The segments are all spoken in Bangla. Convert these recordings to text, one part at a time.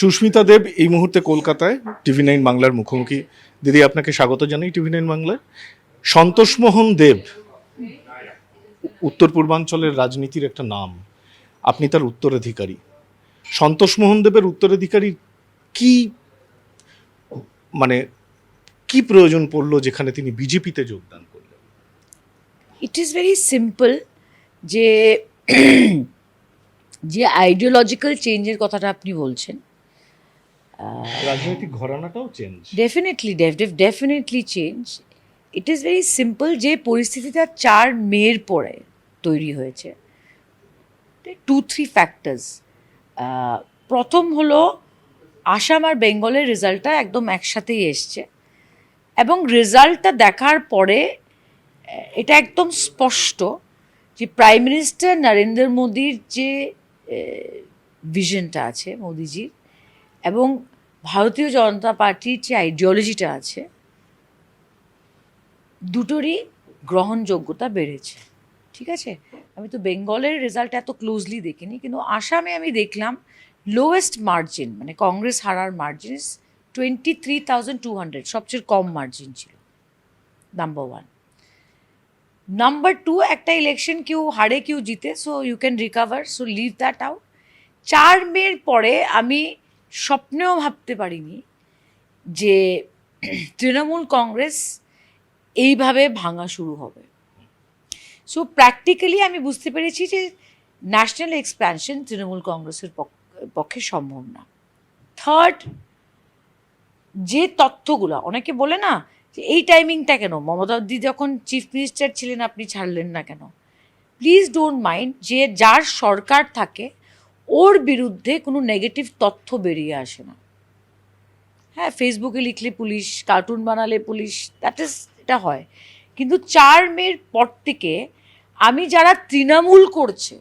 সুস্মিতা দেব এই মুহূর্তে কলকাতায় TV9 বাংলার মুখোমুখি। দিদি, আপনাকে স্বাগত জানাই TV9 বাংলায়। সন্তোষমোহন দেব উত্তর পূর্বাঞ্চলের রাজনীতির একটা নাম, আপনি তার উত্তরাধিকারী। সন্তোষমোহন দেবের উত্তরাধিকারী কি মানে কি প্রয়োজন পড়লো যেখানে তিনি বিজেপিতে যোগদান করলেন? ইট ইজ ভেরি সিম্পল যে যে আইডিওলজিক্যাল চেঞ্জের কথাটা আপনি বলছেন, রাজনৈতিক ঘরানাটাও change. Definitely change. It is very simple যে পরিস্থিতিটা 4 মের পরে তৈরি হয়েছে। 2-3 ফ্যাক্টরস। প্রথম হলো আসাম আর বেঙ্গলের রেজাল্টটা একদম একসাথেই এসছে এবং রেজাল্টটা দেখার পরে এটা একদম স্পষ্ট যে প্রাইম মিনিস্টার নরেন্দ্র মোদির যে ভিশনটা আছে মোদিজির এবং ভারতীয় জনতা পার্টির যে আইডিওলজিটা আছে, দুটোরই গ্রহণযোগ্যতা বেড়েছে। ঠিক আছে, আমি তো বেঙ্গলের রেজাল্ট এত ক্লোজলি দেখিনি, কিন্তু আসামে আমি দেখলাম লোয়েস্ট মার্জিন, মানে কংগ্রেস হারার মার্জিন 23,200, সবচেয়ে কম মার্জিন ছিল। নাম্বার 1। নাম্বার 2, একটা ইলেকশন কেউ হারে কেউ জিতে, so you can recover, so leave that out. 4 মের পরে আমি স্বপ্নেও ভাবতে পারিনি যে তৃণমূল কংগ্রেস এইভাবে ভাঙা শুরু হবে। সো প্র্যাকটিক্যালি আমি বুঝতে পেরেছি যে ন্যাশনাল এক্সপ্যানশন তৃণমূল কংগ্রেসের পক্ষে সম্ভব না। থার্ড, যে তথ্যগুলো অনেকে বলে না যে এই টাইমিংটা কেন, মমতা দি যখন চিফ মিনিস্টার ছিলেন আপনি ছাড়লেন না কেন? প্লিজ ডোন্ট মাইন্ড যে যার সরকার থাকে ওর বিরুদ্ধে কোনো নেগেটিভ তথ্য বেরিয়ে আসে না। হ্যাঁ, ফেসবুকে লিখলে পুলিশ, কার্টুন বানালে পুলিশ, এটা হয়, কিন্তু 4 মের পর থেকে আমি যারা তৃণমূল করছে,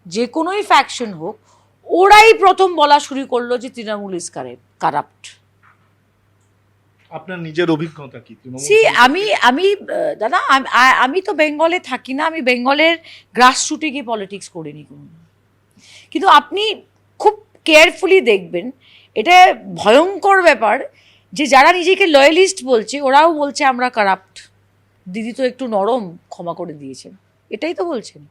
যে কোনোই ফ্যাকশন হোক, ওরাই প্রথম বলা শুরু করলো যে তৃণমূল ইজ কারাপ্ট। আপনার নিজের অভিজ্ঞতা কি? আমি দাদা, আমি তো বেঙ্গলে থাকি না, আমি বেঙ্গলের গ্রাসরুটে গিয়ে পলিটিক্স করিনি কোনো, কিন্তু আপনি খুব কেয়ারফুলি দেখবেন, এটা ভয়ঙ্কর ব্যাপার যে যারা নিজেকে লয়ালিস্ট বলছে ওরাও বলছে আমরা কারাপ্ট। দিদি তো একটু নরম, ক্ষমা করে দিয়েছেন, এটাই তো বলছেন।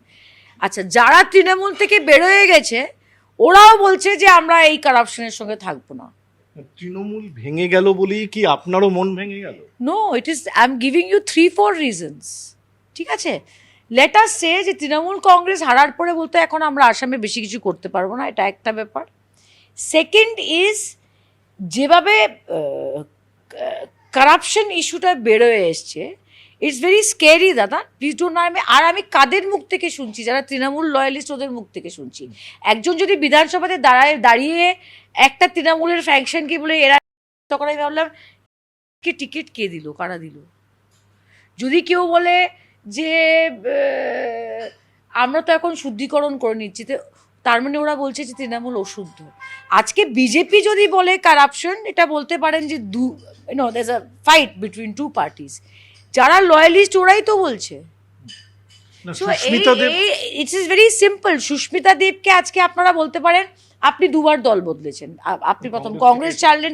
আচ্ছা, যারা তৃণমূল থেকে বেরোয় গেছে ওরাও বলছে যে আমরা এই কারাপশনের সঙ্গে থাকবো না। তৃণমূল ভেঙে গেল বলেই কি আপনারও মন ভেঙে গেল? No, it is, I am giving you 3-4 reasons. ঠিক আছে, লেট আস সে যে তৃণমূল কংগ্রেস হারার পরে বলতে এখন আমরা আসামে বেশি কিছু করতে পারবো না, এটা একটা ব্যাপার। সেকেন্ড ইজ, যেভাবে কারাপশন ইস্যুটা বেরোয় এসছে, ইটস ভেরি স্কেরি দাদা, প্লিজ ডোন্ট। আমি কাদের মুখ থেকে শুনছি? যারা তৃণমূল লয়ালিস্ট ওদের মুখ থেকে শুনছি। একজন যদি বিধানসভাতে দাঁড়িয়ে একটা তৃণমূলের ফ্যাকশনকে বলে এরা করাই, ভাবলাম কে টিকিট কে দিল, কারা দিল? যদি কেউ বলে যে আমরা তো এখন শুদ্ধিকরণ করে নিচ্ছি, তার মানে ওরা বলছে যে তৃণমূল অশুদ্ধ। আজকে বিজেপি যদি বলে কারাপশন, এটা বলতে পারেন যে there's a fight between 2 parties. যারা লয়ালিস্ট ওরাই তো বলছে। It's is very simple. Sushmita দেবকে আজকে আপনারা বলতে পারেন আপনি 2বার দল বদলেছেন, আপনি প্রথম কংগ্রেস ছাড়লেন,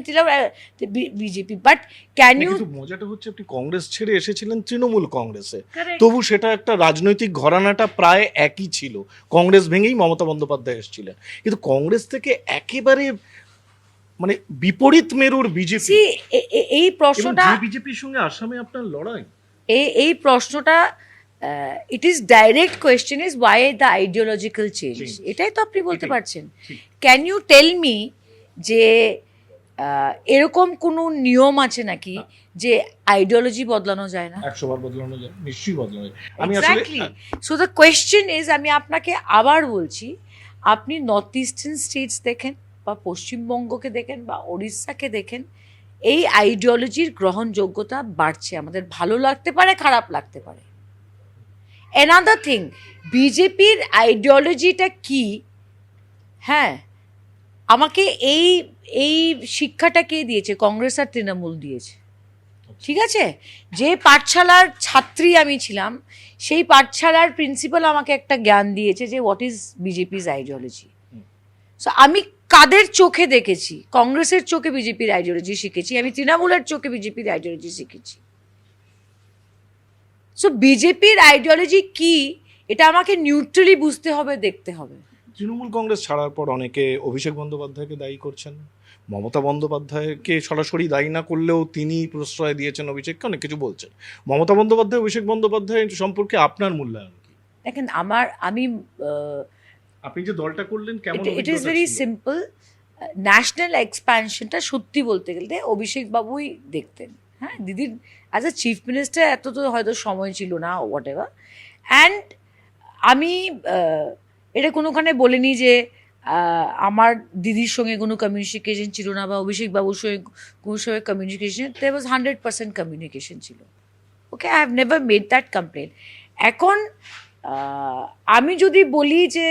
বিজেপি, বাট ক্যান ইউ? মজাটা হচ্ছে আপনি কংগ্রেস ছেড়ে এসেছিলেন তৃণমূল কংগ্রেসে, তবু সেটা একটা রাজনৈতিক ঘরানাটা প্রায় একই ছিল। কংগ্রেস ভেঙেই মমতা বন্দ্যোপাধ্যায় এসেছিলেন, কিন্তু কংগ্রেস থেকে একেবারে মানে বিপরীত মেরুর বিজেপি। এই প্রশ্নটা, বিজেপির সঙ্গে আসামে আপনার লড়াই, এই প্রশ্নটা, it is direct question is why the ideological change, এটাই তো আপনি বলতে পারছেন। ক্যান ইউ টেল মি যে এরকম কোনো নিয়ম আছে নাকি যে আইডিওলজি বদলানো যায় না? 100 বার বদলানো যায়, নিশ্চয়ই বদলানো যায়। Exactly. So the question is, আমি আপনাকে আবার বলছি, আপনি নর্থ ইস্টার্ন স্টেটস দেখেন বা পশ্চিমবঙ্গকে দেখেন বা ওড়িশাকে দেখেন, এই আইডিওলজির গ্রহণযোগ্যতা বাড়ছে। আমাদের ভালো লাগতে পারে, খারাপ লাগতে পারে। অ্যানাদার থিং, বিজেপির আইডিওলজিটা কি? হ্যাঁ, আমাকে এই শিক্ষাটা কে দিয়েছে? কংগ্রেস আর তৃণমূল দিয়েছে। ঠিক আছে, যে পাঠশালার ছাত্রী আমি ছিলাম, সেই পাঠশালার প্রিন্সিপাল আমাকে একটা জ্ঞান দিয়েছে যে হোয়াট ইজ বিজেপিজ আইডিওলজি। সো আমি কাদের চোখে দেখেছি? কংগ্রেসের চোখে বিজেপির আইডিওলজি শিখেছি, আমি তৃণমূলের চোখে বিজেপির আইডিওলজি শিখেছি। সো বিজেপির আইডিওলজি কি এটা আমাকে নিউট্রালি বুঝতে হবে, দেখতে হবে। তৃণমূল কংগ্রেস ছাড়ার পর অনেকে অভিষেক বন্দ্যোপাধ্যায়কে দায়ী করছেন, মমতা বন্দ্যোপাধ্যায়কে সরাসরি দায়ী না করলেও তিনি প্রশ্রয় দিয়েছেন অভিষেককে, অনেক কিছু বলছেন। মমতা বন্দ্যোপাধ্যায় অভিষেক বন্দ্যোপাধ্যায় সম্পর্কে আপনার মূল্যায়ন কি? দেখেন আমি আপনি যে দলটা করলেন কেমন? It is very simple. National এক্সপ্যানশনটা সত্যি বলতে গেলে অভিষেক বাবুই দেখতেন। হ্যাঁ, দিদির অ্যাজ এ চিফ মিনিস্টার এত তো হয়তো সময় ছিল না, হোয়াট এভার। অ্যান্ড আমি এটা কোনোখানে বলিনি যে আমার দিদির সঙ্গে কোনো কমিউনিকেশন ছিল না, বা অভিষেক বাবুর সঙ্গে কোনো সঙ্গে কমিউনিকেশন, দেয়ার ওয়াজ 100% কমিউনিকেশন ছিল। Okay, I have never made that complain. এখন আমি যদি বলি যে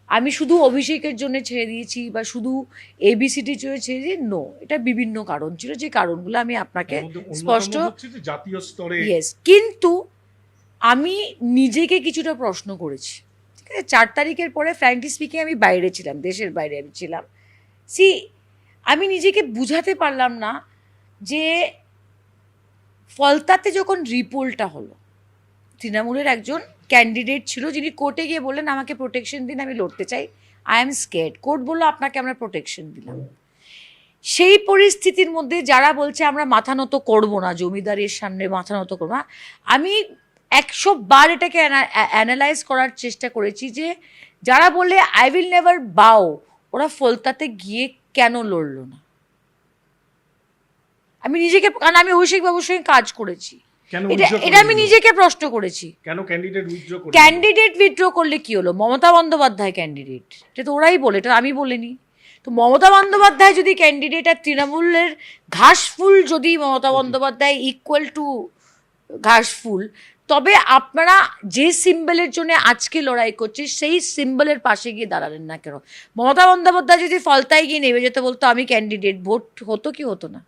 আমি শুধু অভিষেকের জন্য ছেড়ে দিয়েছি বা শুধু এবিসিটির জন্য ছেড়ে দিই, নো, এটা বিভিন্ন কারণ ছিল, যে কারণগুলো আমি আপনাকে স্পষ্ট, জাতীয় স্তরে। ইয়েস, কিন্তু আমি নিজেকে কিছুটা প্রশ্ন করেছি। ঠিক আছে, 4 তারিখের পরে ফ্র্যাঙ্কলি স্পিকিং আমি বাইরে ছিলাম, দেশের বাইরে আমি ছিলাম। আমি নিজেকে বুঝাতে পারলাম না যে ফলতাতে যখন রিপোলটা হলো, তৃণমূলের একজন ক্যান্ডিডেট ছিল যিনি কোর্টে গিয়ে বললেন আমাকে প্রোটেকশন দিন, আমি লড়তে চাই, আই এম স্কেয়ার্ড। কোর্ট বললো আপনাকে আমরা প্রোটেকশন দিলাম। সেই পরিস্থিতির মধ্যে যারা বলছে আমরা মাথা নত করবো না, জমিদারের সামনে মাথা নত করবো না, আমি 100 বার এটাকে অ্যানালাইজ করার চেষ্টা করেছি যে যারা বললে আই উইল নেভার বাও, ওরা ফলতাতে গিয়ে কেন লড়লো না? আমি নিজেকে, কারণ আমি অভিষেক বাবুর সঙ্গে কাজ করেছি, এটা আমি নিজেকে প্রশ্ন করেছি। কেন ক্যান্ডিডেট উইথড্র করলেন? ক্যান্ডিডেট উইথড্র করলে কি হলো? মমতা বন্দ্যোপাধ্যায় ক্যান্ডিডেট, এটা তো ওরাই বলে, এটা আমি বলিনি। তো মমতা বন্দ্যোপাধ্যায় যদি ক্যান্ডিডেট, আর তৃণমূলের ঘাসফুল যদি মমতা বন্দ্যোপাধ্যায় ইকুয়াল টু ঘাসফুল, তবে আপনারা যে সিম্বলের জন্য আজকে লড়াই করছে সেই সিম্বলের পাশে গিয়ে দাঁড়ালেন না কেন? মমতা বন্দ্যোপাধ্যায় যদি ফলতায় গিয়ে নেমে যেতে বলতো আমি ক্যান্ডিডেট, ভোট হতো কি হতো না?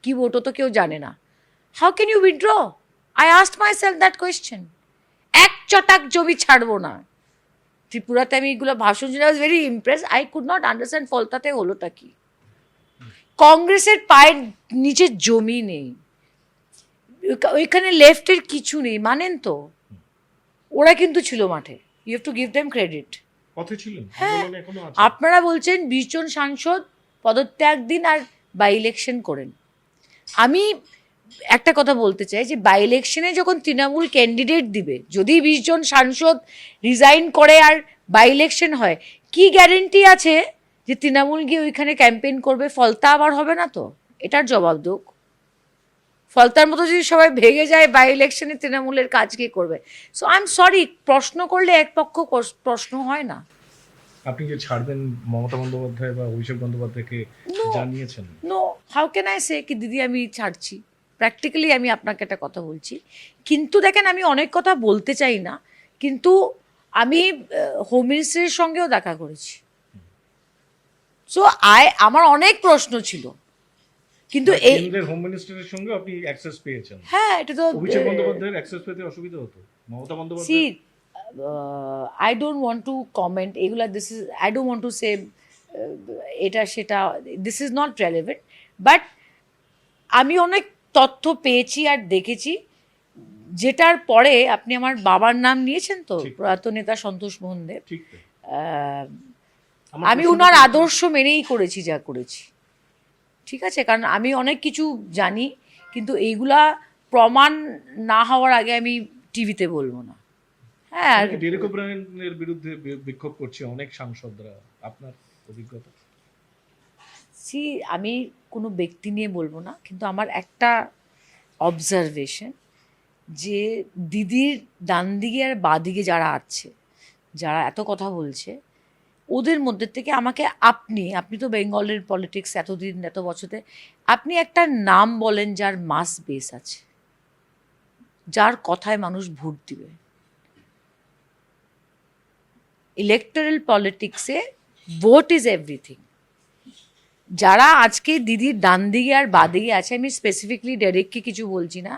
কি ভোট হতো কেউ জানে না। How can you withdraw? I asked myself that question. এক চটাক জমি ছাড়বো না। ত্রিপুরাতে আমি এগুলো ভাষণ শুনে I was very impress. I could not understand ফলতাতে হলোটা কি। কংগ্রেসের পায়ের নিচে জমি নেই, ওইখানে লেফটের কিছু নেই, মানেন তো? ওরা কিন্তু ছিল মাঠে, you have to give them credit. পথে ছিলেন। হ্যাঁ, আপনারা বলছেন 20 জন সাংসদ পদত্যাগ দিন আর বাই ইলেকশন করেন। আমি একটা কথা বলতে চাই যে বাই ইলেকশনে যখন তৃণমূল ক্যান্ডিডেট দিবে, যদি 20 জন সাংসদ রিজাইন করে আর বাই ইলেকশন হয়, কি গ্যারেন্টি আছে যে তৃণমূল গিয়ে ওইখানে ক্যাম্পেইন করবে? ফলতা আবার হবে না তো? এটার জবাব দুক। ফলতার মতো যদি সবাই ভেঙে যায় বাই ইলেকশনে, তৃণমূলের কাজ কি করবে? সো আই এম সরি, প্রশ্ন করলে এক পক্ষ প্রশ্ন হয় না। আপনি যে ছাড়বেন মমতা বন্দ্যোপাধ্যায় বা অভিষেক বন্দ্যোপাধ্যায়কে জানিয়েছেন? No, how can I say কি দিদি আমি ছাড়ছি? প্র্যাকটিক্যালি আমি আপনাকে একটা কথা বলছি, কিন্তু দেখেন আমি অনেক কথা বলতে চাই না, কিন্তু আমি হোম মিনিস্টারের সঙ্গেও দেখা করেছি। সো আমার অনেক প্রশ্ন ছিল, কিন্তু এই কেন্দ্রের হোম মিনিস্টারের সঙ্গে আপনি অ্যাক্সেস পেয়েছেন? হ্যাঁ, এটা তো অভিষেক বন্দ্যোপাধ্যায়ের অ্যাক্সেস পেতে অসুবিধা হতো? Mamata Bandyopadhyay I don't want to comment এগুলা, this is, I don't want to say এটা সেটা, this is not relevant. But আমি অনেক তথ্য পেয়েছি আর দেখেছি, যেটার পরে আপনি আমার বাবার নাম নিয়েছেন তো, প্রয়াত নেতা সন্তোষ মোহন দেব, আমি ওনার আদর্শ মেনেই করেছি যা করেছি। ঠিক আছে, কারণ আমি অনেক কিছু জানি, কিন্তু এইগুলা প্রমাণ না হওয়ার আগে আমি টিভিতে বলবো না। হ্যাঁ, ডেরেক ওব্রায়েনের বিরুদ্ধে বিক্ষোভ করছে অনেক সাংসদরা, আপনার অভিজ্ঞতা? আমি কোনো ব্যক্তি নিয়ে বলবো না, কিন্তু আমার একটা অবজারভেশন যে দিদির ডান দিকে আর বাঁ দিকে যারা আছে, যারা এত কথা বলছে, ওদের মধ্যে থেকে আমাকে আপনি তো বেঙ্গলের পলিটিক্স এতদিন এত বছরে, আপনি একটা নাম বলেন যার মাস বেস আছে, যার কথায় মানুষ ভোট দিবে। ইলেকটোরাল পলিটিক্সে ভোট ইজ এভরিথিং। যারা আজকে দিদির ডান দিকে আর বাঁ দিকে আছে, আমি স্পেসিফিকলি ডেরেককে কিছু বলছি না,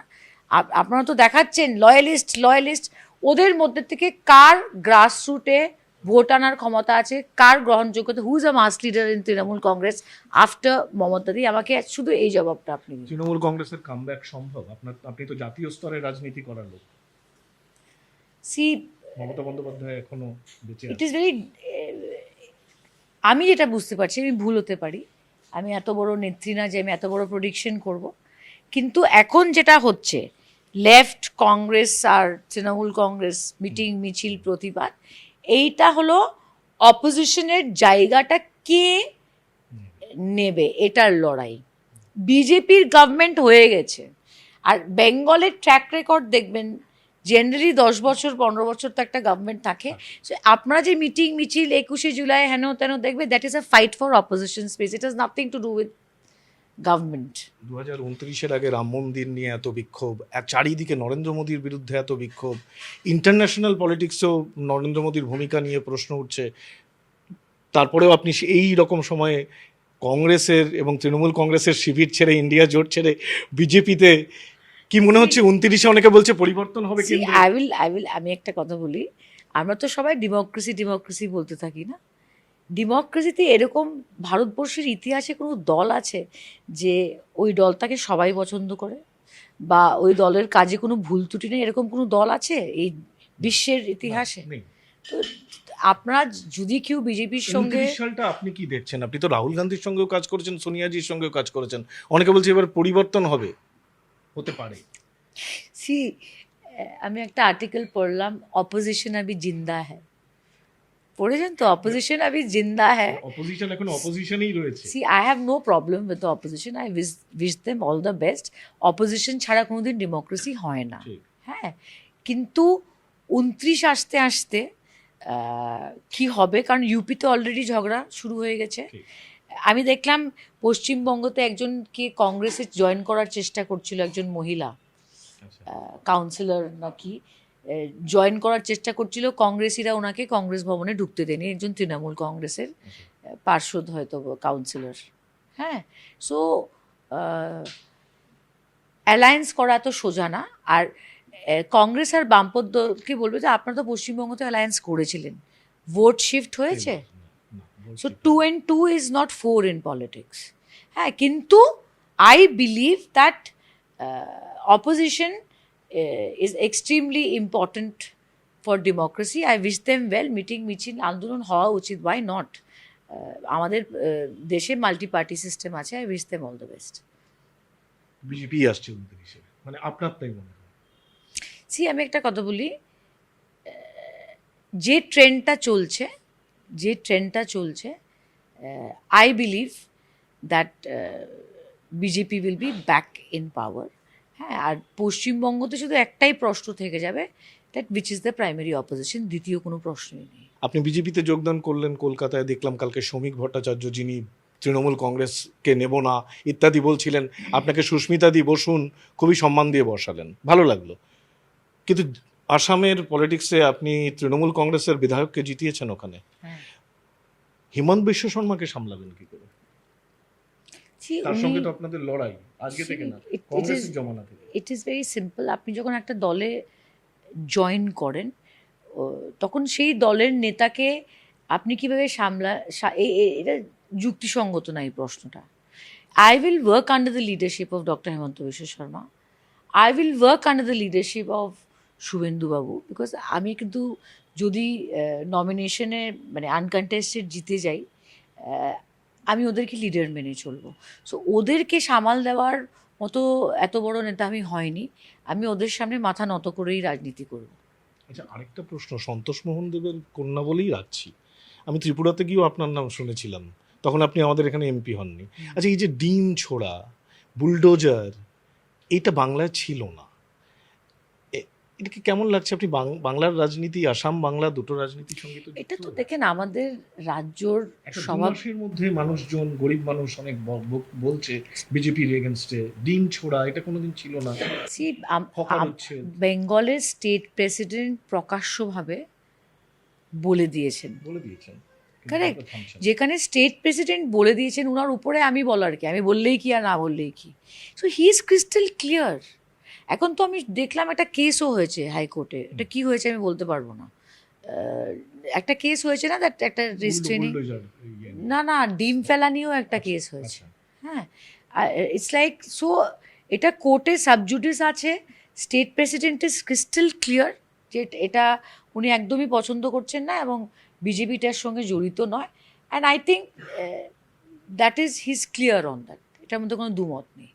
আপনারা তো দেখাচ্ছেন লয়ালিস্ট, ওদের মধ্যে থেকে কার গ্রাসরুটে ভোট আনার ক্ষমতা আছে, কার গ্রহণযোগ্যতা, who is a mass leader in Trinamool Congress after Mamata di, আমাকে শুধু এই জবাবটা আপনি দিন। তৃণমূল কংগ্রেসের কামব্যাক সম্ভব? আপনি তো জাতীয় স্তরে রাজনীতি করার লোক। সি, মমতা বন্দ্যোপাধ্যায় এখনো বেঁচে ইট আছে। ইজ ভেরি, আমি যেটা বুঝতে পারছি, আমি ভুল হতে পারি, আমি এত বড় নেত্রী না যে আমি এত বড় প্রেডিকশন করব, কিন্তু এখন যেটা হচ্ছে লেফট কংগ্রেস আর তৃণমূল কংগ্রেস মিটিং মিছিল প্রতিবাদ, এইটা হলো অপোজিশনের জায়গাটা কে নেবে এটার লড়াই। বিজেপির গভর্নমেন্ট হয়ে গেছে, আর বেঙ্গলের ট্র্যাক রেকর্ড দেখবেন, জেনারেলি 10 বছর 15 বছর তো একটা গভর্নমেন্ট থাকে। So, আপনারা যে মিটিং মিছিল 21শে জুলাই হেন তেন দেখবে, that is a fight for opposition space, it has nothing to do with government. 2029-এর আগে রাম মন্দির নিয়ে এত বিক্ষোভ, আর চারিদিকে নরেন্দ্র মোদীর বিরুদ্ধে এত বিক্ষোভ, ইন্টারন্যাশনাল পলিটিক্সেও নরেন্দ্র মোদীর ভূমিকা নিয়ে প্রশ্ন উঠছে, তারপরেও আপনি এই রকম সময়ে কংগ্রেসের এবং তৃণমূল কংগ্রেসের শিবির ছেড়ে, ইন্ডিয়া জোট ছেড়ে বিজেপিতে, কি মনে হচ্ছে 29-এ অনেকে বলছে পরিবর্তন হবে কেন্দ্রে? আমি একটা কথা বলি, আমরা তো সবাই ডেমোক্রেসি বলতে থাকি না, ডেমোক্রেসিতে এরকম ভারতবর্ষের ইতিহাসে কোনো দল আছে যে ওই দলটাকে সবাই পছন্দ করে বা ওই দলের কাজে কোনো ভুল ত্রুটি নেই, এরকম কোনো দল আছে এই বিশ্বের ইতিহাসে? নেই। তো আপনারা যদি কেউ বিজেপির সঙ্গে, 29 সালটা আপনি কি দেখছেন? আপনি তো রাহুল গান্ধীর সঙ্গেও কাজ করেছেন, সোনিয়াজির সঙ্গেও কাজ করেছেন, অনেকে বলছে এবার পরিবর্তন হবে, হতে পারে। সি, আমি একটা আর্টিকেল পড়লাম, অপোজিশন আবি জিন্দা হ্যায়, পড়েছেন তো? অপোজিশন আবি জিন্দা হ্যায়। অপোজিশন এখন অপোজিশনেই রয়েছে। See, I have no problem with the opposition, I wish them all the best. Opposition ছাড়া কোনোদিন ডেমোক্রেসি হয় না, ঠিক। হ্যাঁ, কিন্তু 29 আসতে আসতে কি হবে, কারণ ইউপিতে অলরেডি ঝগড়া শুরু হয়ে গেছে। ঠিক। আমি দেখলাম পশ্চিমবঙ্গতে একজনকে কংগ্রেসে জয়েন করার চেষ্টা করছিল, একজন মহিলা আচ্ছা। কাউন্সিলর নাকি, জয়েন করার চেষ্টা করছিল, কংগ্রেসিরা ওনাকে কংগ্রেস ভবনে ঢুকতে দেয়নি, একজন তৃণমূল কংগ্রেসের পার্ষদ হয়তো কাউন্সিলর। হ্যাঁ, সো অ্যালায়েন্স করা এত সোজা না। আর কংগ্রেস আর বামপন্থকে বলবে যে আপনারা তো পশ্চিমবঙ্গতে অ্যালায়েন্স করেছিলেন, ভোট শিফট হয়েছে, so 2 and 2 is not 4 in politics. হ্যাঁ, কিন্তু I believe that opposition is extremely important for democracy. I wish them well, meeting মিছিল আন্দোলন হওয়া উচিত, ওয়াই নট? আমাদের দেশে মাল্টি পার্টি সিস্টেম আছে, I wish them all the best. BJP আসছে 29-এ, মানে আপনার তাই মনে হয়? সি, আমি একটা কথা বলি, যে ট্রেন্ডটা চলছে, I believe that BJP will be back in পাওয়ার। হ্যাঁ, আর পশ্চিমবঙ্গতে শুধু একটাই প্রশ্ন থেকে যাবে, that which is the primary opposition, দ্বিতীয় কোনো প্রশ্নই নেই। আপনি বিজেপিতে যোগদান করলেন, কলকাতায় দেখলাম কালকে শ্রমিক ভট্টাচার্য, যিনি তৃণমূল কংগ্রেসকে নেব না ইত্যাদি বলছিলেন, আপনাকে সুস্মিতা দি বসুন খুবই সম্মান দিয়ে বসালেন, ভালো লাগলো। কিন্তু আসামের পলিটিক্সে আপনি তৃণমূল কংগ্রেসের বিধায়ককে জিতিয়েছেন ওখানে, হ্যাঁ, হিমন্ত বিশ্ব শর্মাকে সামলাবেন কি করে? See, তার সঙ্গে তো উনি- আপনাদের লড়াই আজকে থেকে না, it কংগ্রেসের is- জমানা থেকে। ইট ইজ ভেরি সিম্পল। আপনি যখন একটা দলে জয়েন করেন, তখন সেই দলের নেতাকে আপনি কিভাবে এটা যুক্তিসঙ্গত না এই প্রশ্নটা। I will work under the leadership of doctor Himanta Biswa Sarma, I will work under the leadership of Suvendu babu, because আমি কিন্তু যদি নমিনেশনে মানে আনকন্টেস্টেড জিতে যাই, আমি ওদেরকে লিডার মেনে চলবো। সো ওদেরকে সামাল দেওয়ার মতো এত বড় নেতা আমি হয়নি, আমি ওদের সামনে মাথা নত করেই রাজনীতি করব। আচ্ছা, আরেকটা প্রশ্ন, সন্তোষ মোহন দেবের কন্যা বলেই রাখছি, আমি ত্রিপুরাতে গিয়েও আপনার নাম শুনেছিলাম, তখন আপনি আমাদের এখানে এমপি হননি। আচ্ছা, এই যে ডিম ছোড়া, বুলডোজার, এইটা বাংলায় ছিল না, এটাকে কেমন লাগছে? আপনি বাংলার রাজনীতি, আসাম বাংলা দুটো রাজনীতির সঙ্গে তো এটা যুক্ত। তো দেখেন, আমাদের রাজ্যর একটা দু স্বভাব, মাসের মধ্যে মানুষজন, গরিব মানুষ অনেক বলছে বিজেপির এগেনস্টে, ডিম ছোড়া এটা কোনোদিন ছিল না, See, হকার হচ্ছে। বেঙ্গলের স্টেট প্রেসিডেন্ট প্রকাশ্যভাবে বলে দিয়েছেন, বলে দিয়েছেন, কিন্তু Correct. এটা থামছে না। যেখানে স্টেট প্রেসিডেন্ট বলে দিয়েছেন, ওনার উপরে আমি বলার কি, আমি বললেই কি আর না বললেই কি? So he is crystal clear. এখন তো আমি দেখলাম একটা কেসও হয়েছে হাইকোর্টে, এটা কি হয়েছে আমি বলতে পারবো না, একটা কেস হয়েছে না, দ্যাট একটা রিস্ট্রেনিং, না না ডিম ফেলা নিয়েও একটা কেস হয়েছে। হ্যাঁ, ইটস লাইক সো এটা কোর্টে সাবজুডিস আছে, state president is crystal clear যে এটা উনি একদমই পছন্দ করছেন না এবং বিজেপিটার সঙ্গে জড়িত নয়। And I think that is his clear on that, এটার মধ্যে কোনো দুমত নেই।